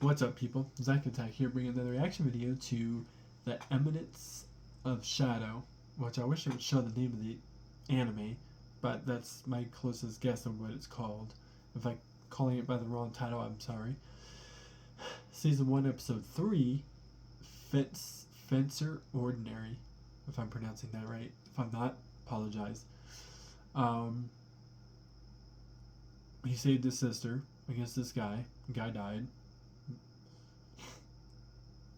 What's up, people? Zach Attack here, bringing another reaction video to the Eminence of Shadow, which I wish it would show the name of the anime, but that's my closest guess of what it's called. If I'm calling it by the wrong title, I'm sorry. Season 1, Episode 3, Fencer Ordinary, if I'm pronouncing that right. If I'm not, apologize. He saved his sister against this guy. The guy died.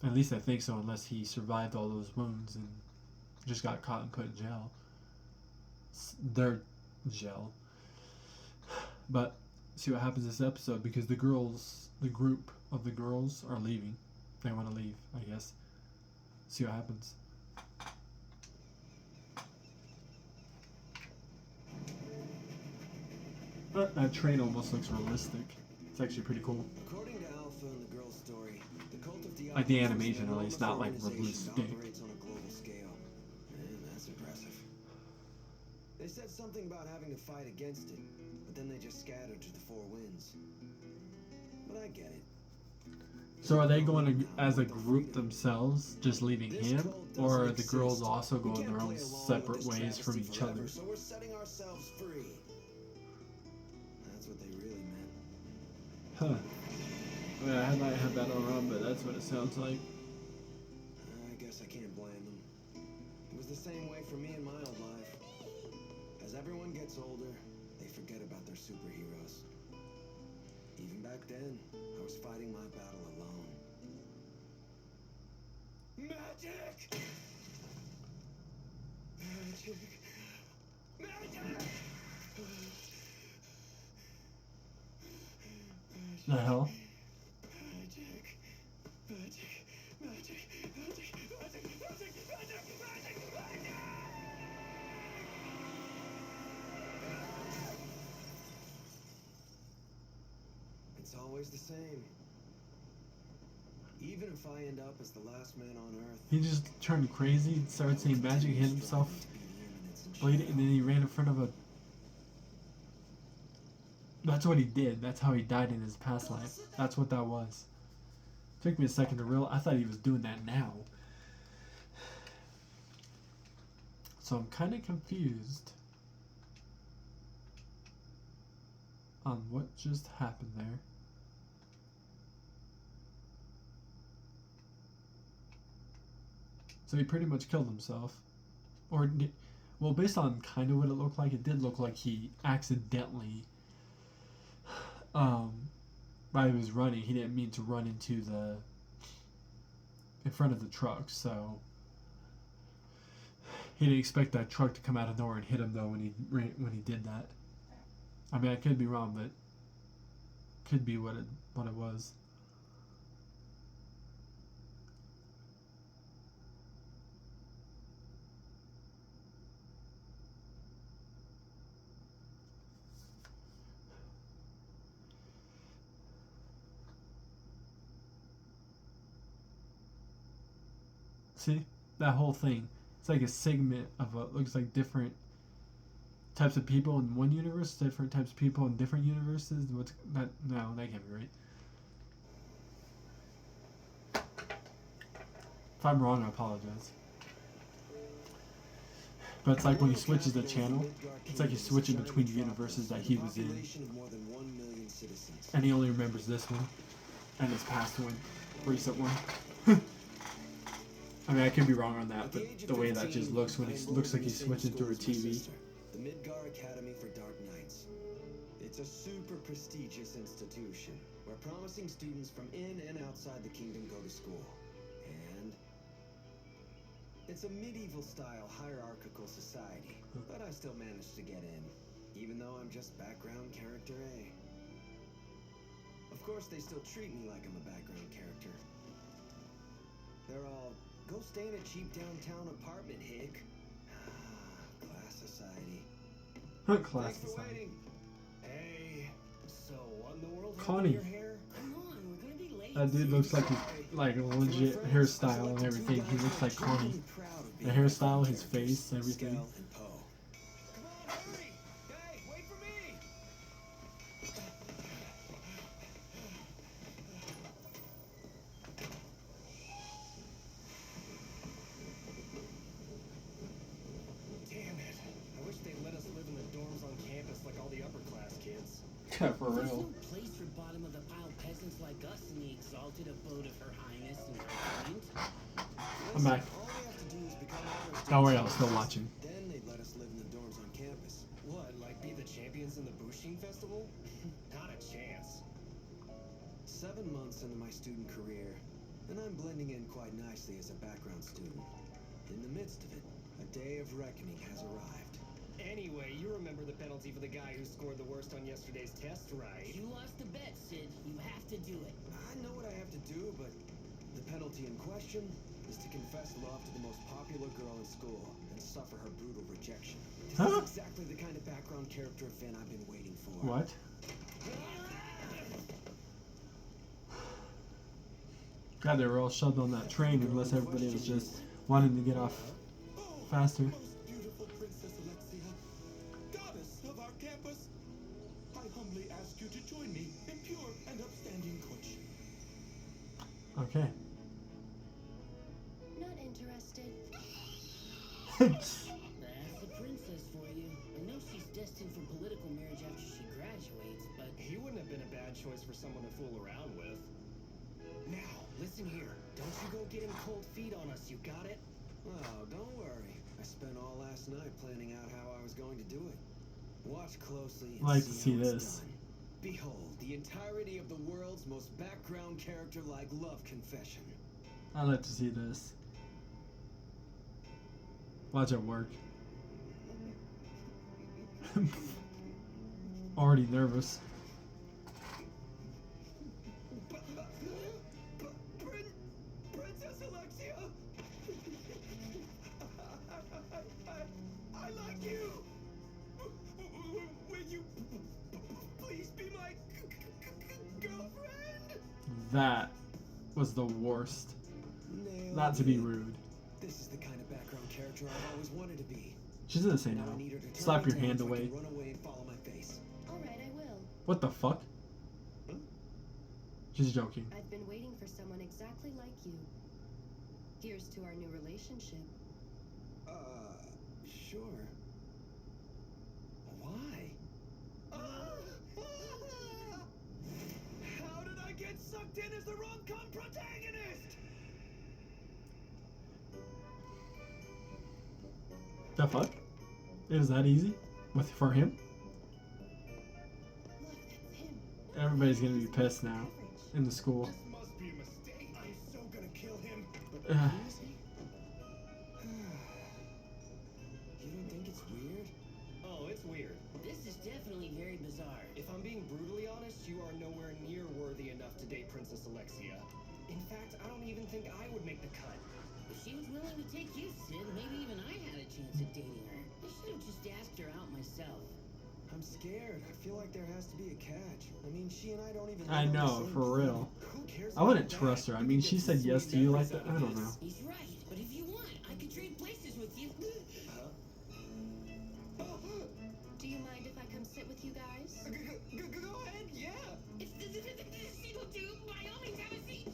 At least I think so, unless he survived all those wounds and just got caught and put in jail. Their jail. But see what happens this episode, because the group of the girls are leaving. They want to leave, I guess. See what happens. That train almost looks realistic. It's actually pretty cool. According to Alpha and the girl's story, the cult of the like the animation, at least, not like realistic. Operates on a global scale. Man, that's impressive. They said something about having to fight against it, but then they just scattered to the four winds. But I get it. So are they going to, as a group themselves, just leaving him, or are the girls also going their own separate ways from each other? So we're setting ourselves free. That's what they really meant. Huh. Yeah, I might have that all wrong, but that's what it sounds like. I guess I can't blame them. It was the same way for me in my old life. As everyone gets older, they forget about their superheroes. Even back then, I was fighting my battle alone. Magic! Magic! Magic! The hell? Magic! Magic! Magic! Magic! Magic! Magic! Magic! Magic! Magic! It's always the same. Even if I end up as the last man on Earth, He just turned crazy, started saying magic, hit himself, bleeding, and then he ran in front of a... That's what he did. That's how he died in his past life. That's what that was. Took me a second to realize. I thought he was doing that now. So I'm kind of confused on what just happened there. So he pretty much killed himself. Or, well, based on kind of what it looked like, it did look like he accidentally, while he was running, he didn't mean to run into in front of the truck, so he didn't expect that truck to come out of nowhere and hit him, though, when he did that. I mean, I could be wrong, but could be what it was. See, that whole thing. It's like a segment of what looks like different types of people in one universe, different types of people in different universes. What's that? No, that can't be right. If I'm wrong, I apologize. But it's like when he switches the channel, it's like he's switching between the universes that he was in. And he only remembers this one and his past one, recent one. I mean, I could be wrong on that, but the way that just looks when he looks like he's switching through a TV. The Midgar Academy for Dark Knights. It's a super prestigious institution where promising students from in and outside the kingdom go to school. And it's a medieval-style hierarchical society, but I still managed to get in, even though I'm just background character A. Of course, they still treat me like I'm a background character. They're all, go stay in a cheap downtown apartment, hick. Class society. Class society. Waiting. Hey, so what in the world Connie. your hair? Come on, we're gonna be late. That dude looks like he's like a legit hairstyle and everything. He looks like Connie. The hairstyle, his face, everything. Come on, hurry! Hey, wait for me! Yeah, for There's real. no place for bottom of the pile peasants like us in the exalted abode of Her Highness and Her Kind. I'm back. All we have to do is become honor Don't worry, I students. was still watching. Then they'd let us live in the dorms on campus. What, like be the champions in the Bushin Festival? Not a chance. 7 months into my student career, and I'm blending in quite nicely as a background student. In the midst of it, a day of reckoning has arrived. Anyway, you remember the penalty for the guy who scored the worst on yesterday's test, right? You lost the bet, Sid. You have to do it. I know what I have to do, but the penalty in question is to confess love to the most popular girl in school and suffer her brutal rejection. This Huh? is exactly the kind of background character event I've been waiting for. What? God, they were all shoved on that train unless everybody was just wanting to get off faster. Most beautiful Princess Alexia, goddess of our campus, I humbly ask you to join me in pure and upstanding courtship. Okay. Not interested. That's the princess for you. I know she's destined for political marriage after she graduates, but He wouldn't have been a bad choice for someone to fool around with. Now, listen here. Don't you go getting cold feet on us, you got it? Oh, don't worry. I spent all last night planning out how I was going to do it. Watch closely and I'd like to see how it's this. done. Behold, the entirety of the world's most background character-like love confession. I'd like to see this. Watch it work. Already nervous. Princess Alexia! I like you! Will you please be my girlfriend? That was the worst. Nailed Not to be it. rude. This is the kind of background character I've always wanted to be. She's gonna say Now no. I need her to turn Slap me your down hand so I away. can run away and follow my face. All right, I will. What the fuck? Huh? She's joking. I've been waiting for someone exactly like you. Here's to our new relationship. Sure. Why? How did I get sucked in as the rom-com protagonist? The fuck? It was that easy? For him? Look, that's him. Everybody's gonna be pissed now in the school. This must be a mistake. I'm so gonna kill him. But Ugh. who is he? You don't think it's weird? Oh, it's weird. this is definitely very bizarre. If I'm being brutally honest, you are nowhere near worthy enough to date Princess Alexia. In fact, I don't even think I would make the cut. If she was willing to take you, Sid, maybe even I had a chance at dating her. I should have just asked her out myself. I'm scared. I feel like there has to be a catch. I mean, she and I don't even. I live on the know, same for planet. real. Who cares I wouldn't about trust that? her. I We mean, could she get said sweet yes to you like memories that. out I of don't this. know. He's right, but if you want, I could trade places with you. Do you mind if I come sit with you guys? Go ahead, yeah. If this will do, by all means, have a seat.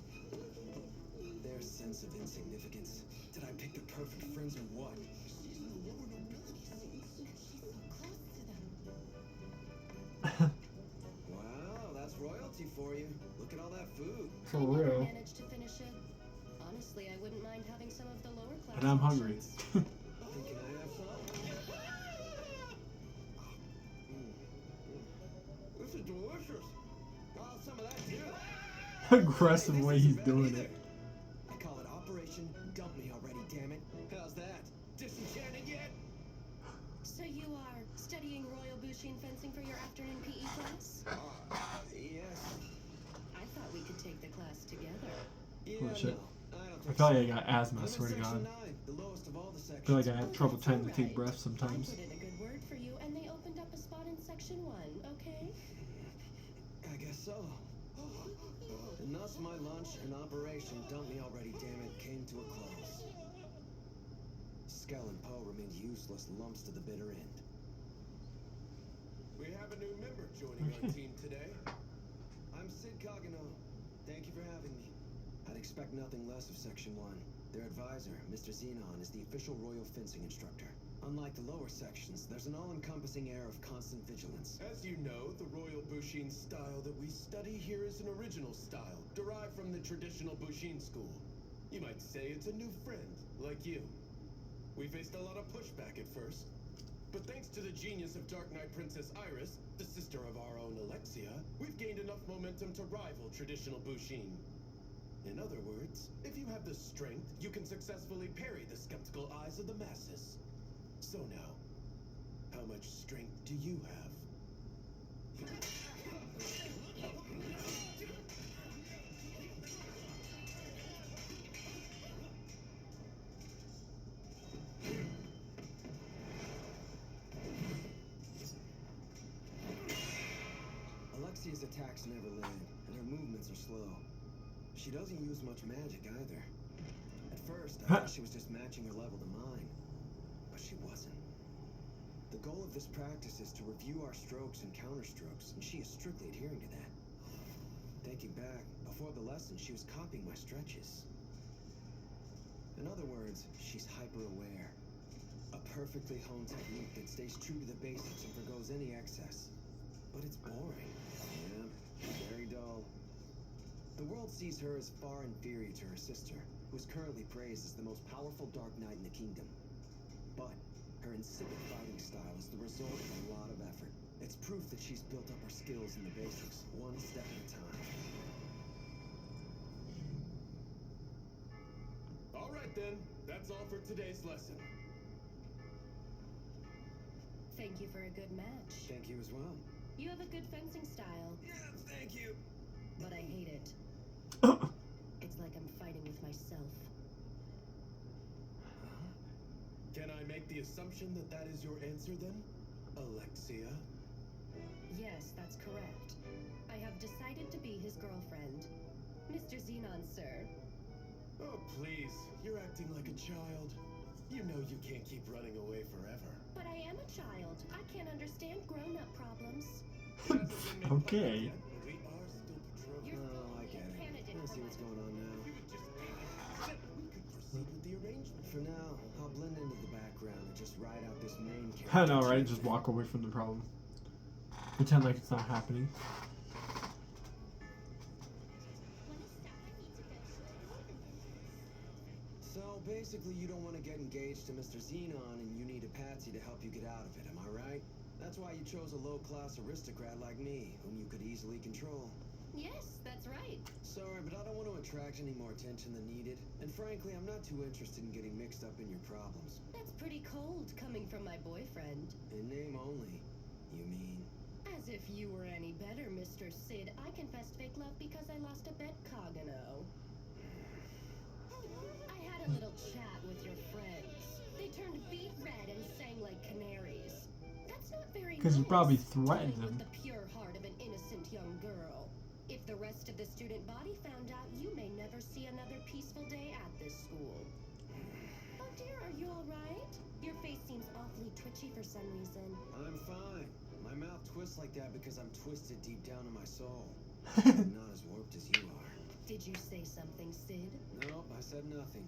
Their sense of insignificance. Did I pick the perfect friends or what? She's so close to them. Wow, that's royalty for you. Look at all that food. For I never real. managed to finish it. Honestly, I wouldn't mind having some of the lower class. And I'm hungry. options. Can I have some? This is delicious. Oh, some of that too. Aggressive way he's doing it. I call it Operation Dump Me Already, damn it. How's that? Disenchanted yet? So you are studying Royal Bushin fencing for your afternoon PE class? Yes. I thought we could take the class together. Yeah, Holy shit. no, I don't I think feel like so. I got asthma, I I'm in swear to section God. 9, the lowest of all the I sections. feel like I have trouble That's trying to take alright. breaths sometimes. I put in a good word for you, and they opened up a spot in section 1, okay? I guess so. And thus my lunch and Operation Dump Me Already, damn it, came to a close. Skell and Poe remained useless lumps to the bitter end. We have a new member joining our team today. I'm Sid Cogano. Thank you for having me. I'd expect nothing less of Section 1. Their advisor, Mr. Xenon, is the official royal fencing instructor. Unlike the lower sections, there's an all-encompassing air of constant vigilance. As you know, the Royal Bushin style that we study here is an original style, derived from the traditional Bushin school. You might say it's a new friend, like you. We faced a lot of pushback at first, but thanks to the genius of Dark Knight Princess Iris, the sister of our own Alexia, we've gained enough momentum to rival traditional Bushin. In other words, if you have the strength, you can successfully parry the skeptical eyes of the masses. So now, how much strength do you have? Alexia's attacks never land, and her movements are slow. She doesn't use much magic either. At first, I thought she was just matching her level to mine, but she wasn't. The goal of this practice is to review our strokes and counterstrokes, and she is strictly adhering to that. Thinking back, before the lesson, she was copying my stretches. In other words, she's hyper-aware. A perfectly honed technique that stays true to the basics and forgoes any excess. But it's boring. Yeah, very dull. The world sees her as far inferior to her sister, who is currently praised as the most powerful Dark Knight in the kingdom. But her insipid fighting style is the result of a lot of effort. It's proof that she's built up her skills in the basics, one step at a time. All right then, that's all for today's lesson. Thank you for a good match. Thank you as well. You have a good fencing style, Yeah, thank you. but I hate it. It's like I'm fighting with myself. Can I make the assumption that that is your answer then, Alexia? Yes, that's correct. I have decided to be his girlfriend. Mr. Xenon, sir. Oh, please. You're acting like a child. You know you can't keep running away forever. But I am a child. I can't understand grown-up problems. Okay. We are still patrolling. You're Oh, I fully get a it. candidate Let's for see what's my- going on now. If you would just then we could proceed with the arrangement. For now, I'll blend into the background and just ride out this main character. I know, right? Just walk away from the problem. Pretend like it's not happening. So basically, you don't want to get engaged to Mr. Xenon, and you need a patsy to help you get out of it. Am I right? That's why you chose a low-class aristocrat like me, whom you could easily control. Yes, that's right. Sorry, but I don't want to attract any more attention than needed. And frankly, I'm not too interested in getting mixed up in your problems. That's pretty cold coming from my boyfriend. In name only, you mean? As if you were any better, Mr. Sid. I confessed fake love because I lost a bet, Cogano. I had a little chat with your friends. They turned beet red and sang like canaries. That's not very nice. 'Cause you probably threatened Playing them. with the pure heart of an innocent young girl. If the rest of the student body found out, you may never see another peaceful day at this school. Oh dear, are you all right? Your face seems awfully twitchy for some reason. I'm fine. My mouth twists like that because I'm twisted deep down in my soul. I'm not as warped as you are. Did you say something, Sid? Nope, I said nothing.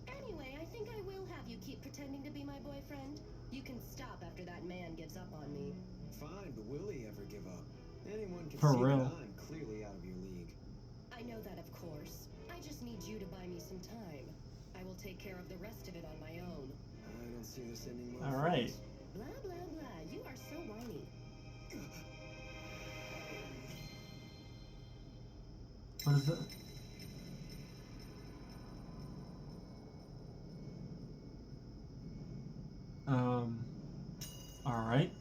Anyway, I think I will have you keep pretending to be my boyfriend. You can stop after that man gives up on me. Fine, but will he ever give up? Anyone can For see real. that I'm clearly out of your league. I know that, of course. I just need you to buy me some time. I will take care of the rest of it on my own. I don't see this ending well. All right. friends. Blah, blah, blah. You are so whiny. What is it? Alright.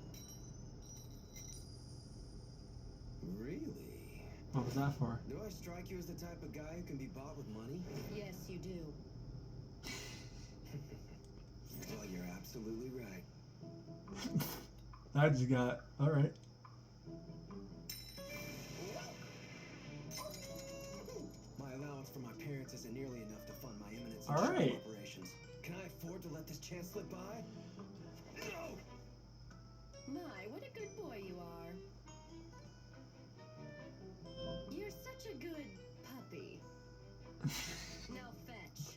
Really? What was that for? Do I strike you as the type of guy who can be bought with money? Yes, you do. Well, you're absolutely right. I just got. Alright. My allowance from my parents isn't nearly enough to fund my eminence All insurance right. operations. Can I afford to let this chance slip by? No! My, what a good boy you are. You're such a good puppy. Now fetch.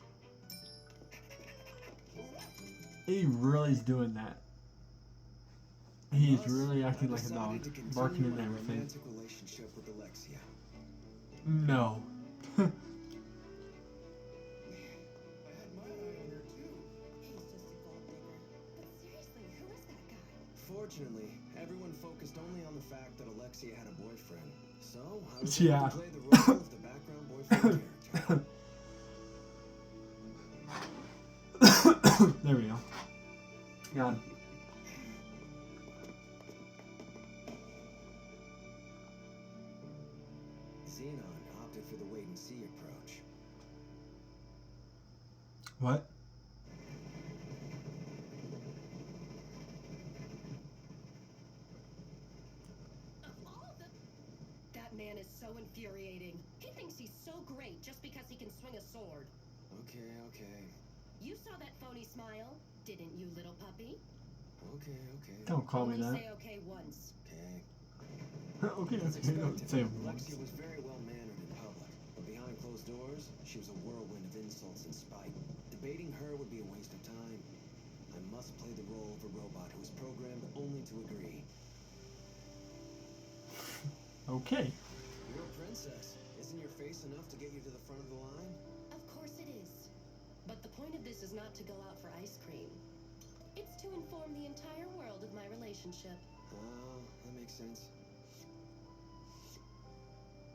He really is doing that. He's Thus, really acting I like a decided dog, to continue barking and my everything. romantic relationship with Alexia. No. I had my eye on her too. He's just a gold digger. But seriously, who is that guy? Fortunately, everyone focused only on the fact that Alexia had a boyfriend. So, I was Yeah. able to play the role of the background boyfriend character. There we go. God. Xenon opted for the wait-and-see approach. What? Of all the... That man is so infuriating. He thinks he's so great just because he can swing a sword. Okay, okay. You saw that phony smile, didn't you, little puppy? Okay, okay. Don't call me Only that. say okay once. Okay. Okay, As okay. Don't expected, say it Alexia once. was very well-mannered in public, but behind closed doors, she was a whirlwind of insults and spite. Debating her would be a waste of time. I must play the role of a robot who is programmed only to agree. Okay. You're a princess. Isn't your face enough to get you to the front of the line? Of course it is. But the point of this is not to go out for ice cream. It's to inform the entire world of my relationship. Oh, that makes sense.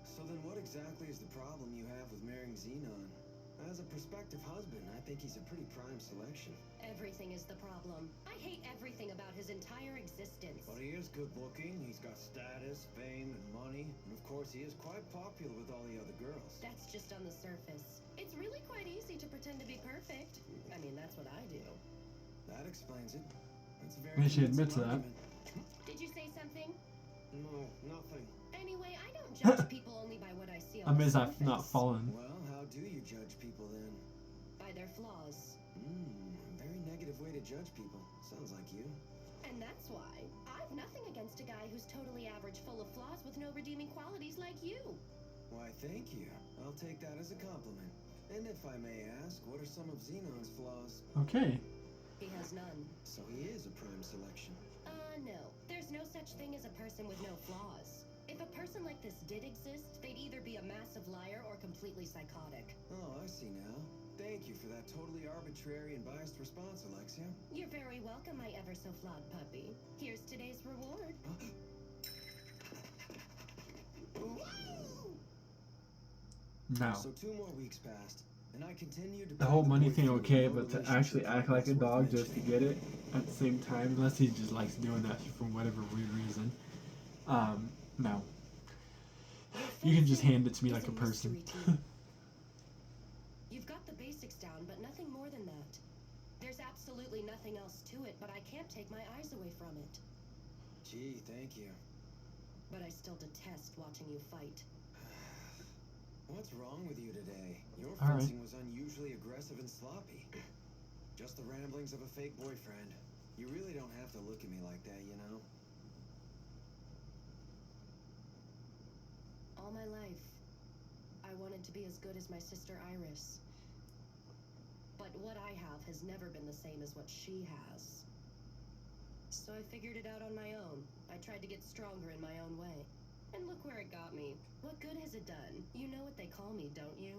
So then what exactly is the problem you have with marrying Xenon? As a prospective husband, I think he's a pretty prime selection. Everything is the problem. I hate everything about his entire existence. But he is good looking, he's got status, fame, and money, and of course he is quite popular with all the other girls. That's just on the surface. It's really quite easy to pretend to be perfect. I mean, that's what I do. That explains it. That's a very We should convincing admit to that. argument. Did you say something? No, nothing. Anyway, I don't judge people only by what I see on I'm the amazed surface. I've not fallen. Well, how do you judge people then? By their flaws. Very negative way to judge people. Sounds like you. And that's why I've nothing against a guy who's totally average, full of flaws with no redeeming qualities like you. Why, thank you. I'll take that as a compliment. And if I may ask, what are some of Xenon's flaws? Okay. He has none. So he is a prime selection. No. There's no such thing as a person with no flaws. If a person like this did exist, they'd either be a massive liar or completely psychotic. Oh, I see now. Thank you for that totally arbitrary and biased response, Alexia. You're very welcome, my ever so flawed puppy. Here's today's reward. Now, So 2 more weeks passed, and I continued to the play whole money boy thing, through okay, no but to relationship actually act like a that's worth dog just to mentioning. get it at the same time, unless he just likes doing that for whatever weird reason. No. You can just hand it to me like a person. You've got the basics down, but nothing more than that. There's absolutely nothing else to it, but I can't take my eyes away from it. Gee, thank you. But I still detest watching you fight. What's wrong with you today? Your All right. fencing was unusually aggressive and sloppy. Just the ramblings of a fake boyfriend. You really don't have to look at me like that, you know? All my life, I wanted to be as good as my sister Iris. But what I have has never been the same as what she has. So I figured it out on my own. I tried to get stronger in my own way. And look where it got me. What good has it done? You know what they call me, don't you?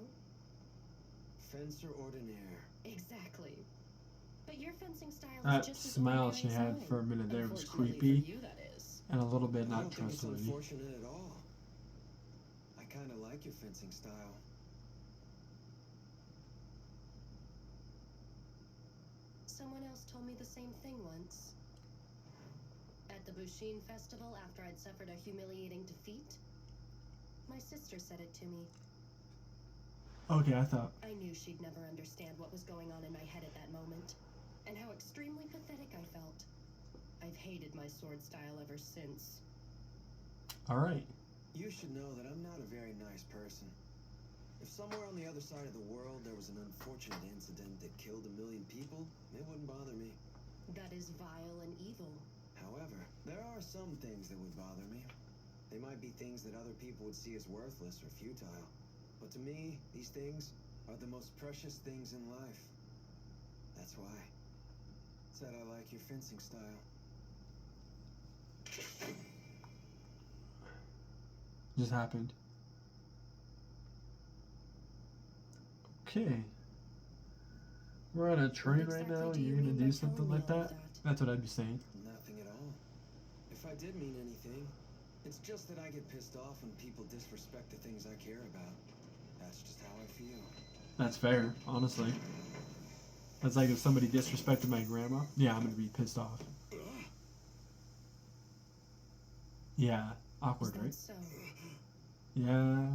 Fencer ordinaire. Exactly. But your fencing style is That just as smile ordinary she as had mine. for a minute there was Unfortunately creepy for you, that is. and a little bit I not don't think it's trustworthy. unfortunate at all. I kind of like your fencing style. Someone else told me the same thing once. At the Bushin festival, after I'd suffered a humiliating defeat, my sister said it to me. Okay, I thought. I knew she'd never understand what was going on in my head at that moment, and how extremely pathetic I felt. I've hated my sword style ever since. Alright. You should know that I'm not a very nice person. If somewhere on the other side of the world there was an unfortunate incident that killed 1 million people, it wouldn't bother me. That is vile and evil. However, there are some things that would bother me. They might be things that other people would see as worthless or futile. But to me, these things are the most precious things in life. That's why. Said I like your fencing style. Just happened. Okay. We're on a train right now and you're gonna do something like that? That's what I'd be saying. Nothing at all. If I did mean anything, it's just that I get pissed off when people disrespect the things I care about. That's just how I feel. That's fair, honestly. That's like if somebody disrespected my grandma. Yeah, I'm gonna be pissed off. Yeah, awkward, right? So, Yeah.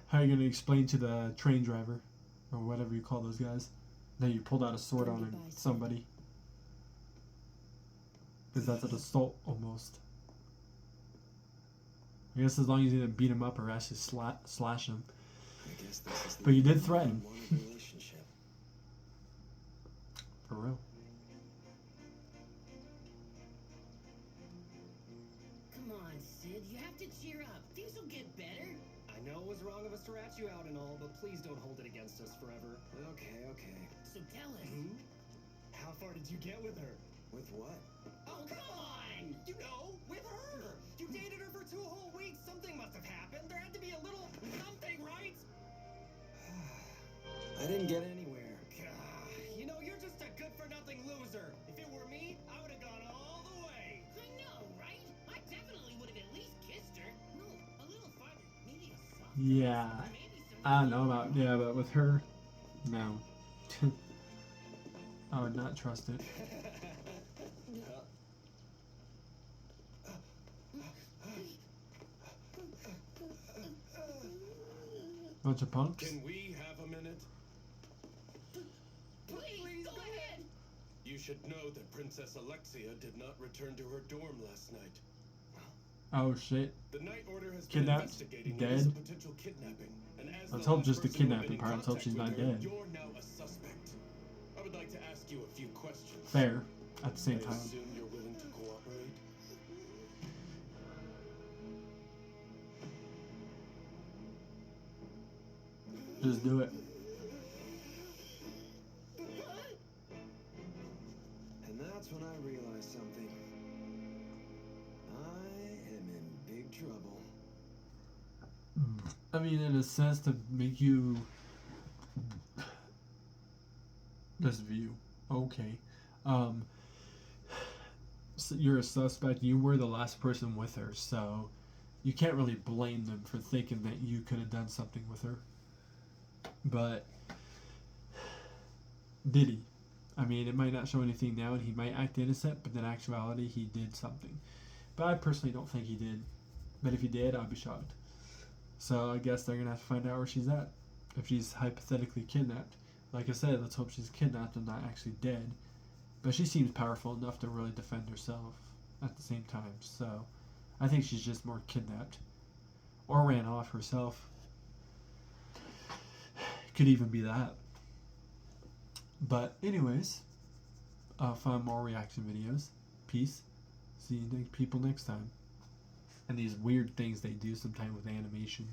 How are you gonna explain to the train driver, or whatever you call those guys, that you pulled out a sword on somebody? Because that's an assault almost. I guess as long as you didn't beat him up or actually slash him. I guess this is the But you did threaten. unwanted relationship. For real. Come on, Sid. You have to cheer up. Things will get better. I know it was wrong of us to rat you out and all, but please don't hold it against us forever. Okay, okay. So tell us. How far did you get with her? With what? Oh, come on! You know, with her! You dated her for 2 whole weeks. Something must have happened. There had to be a little something, right? I didn't get anywhere. Gah, you know, you're just a good-for-nothing loser. If it were me, I would have gone all the way. I know, right? I definitely would have at least kissed her. No, a little farther. Maybe a soft kiss. Yeah. Maybe some I don't know about, yeah, but with her, no. I would not trust it. Bunch of punks. Can we have a minute? Please, go ahead. You should know that Princess Alexia did not return to her dorm last night. Oh shit. The Night Order has Kidnapped? been investigating Dead? it as a potential kidnapping. And as Let's the hope last just the person who had kidnapping been in part. Let's hope she's contact not with her, dead. You're now a suspect. I would like to ask you a few questions. Fair. At the same I time. assume you're willing to cooperate? Just do it. And that's when I realized something. I am in big trouble. I mean, in a sense, to make you this view. Okay. So you're a suspect. You were the last person with her, so you can't really blame them for thinking that you could have done something with her. But did he? I mean, it might not show anything now, and he might act innocent, but in actuality, he did something. But I personally don't think he did. But if he did, I'd be shocked. So I guess they're gonna have to find out where she's at. If she's hypothetically kidnapped. Like I said, let's hope she's kidnapped and not actually dead. But she seems powerful enough to really defend herself at the same time. So I think she's just more kidnapped. Or ran off herself. Could even be that. But anyways, I'll find more reaction videos. Peace. See you people next time. And these weird things they do sometimes with animation.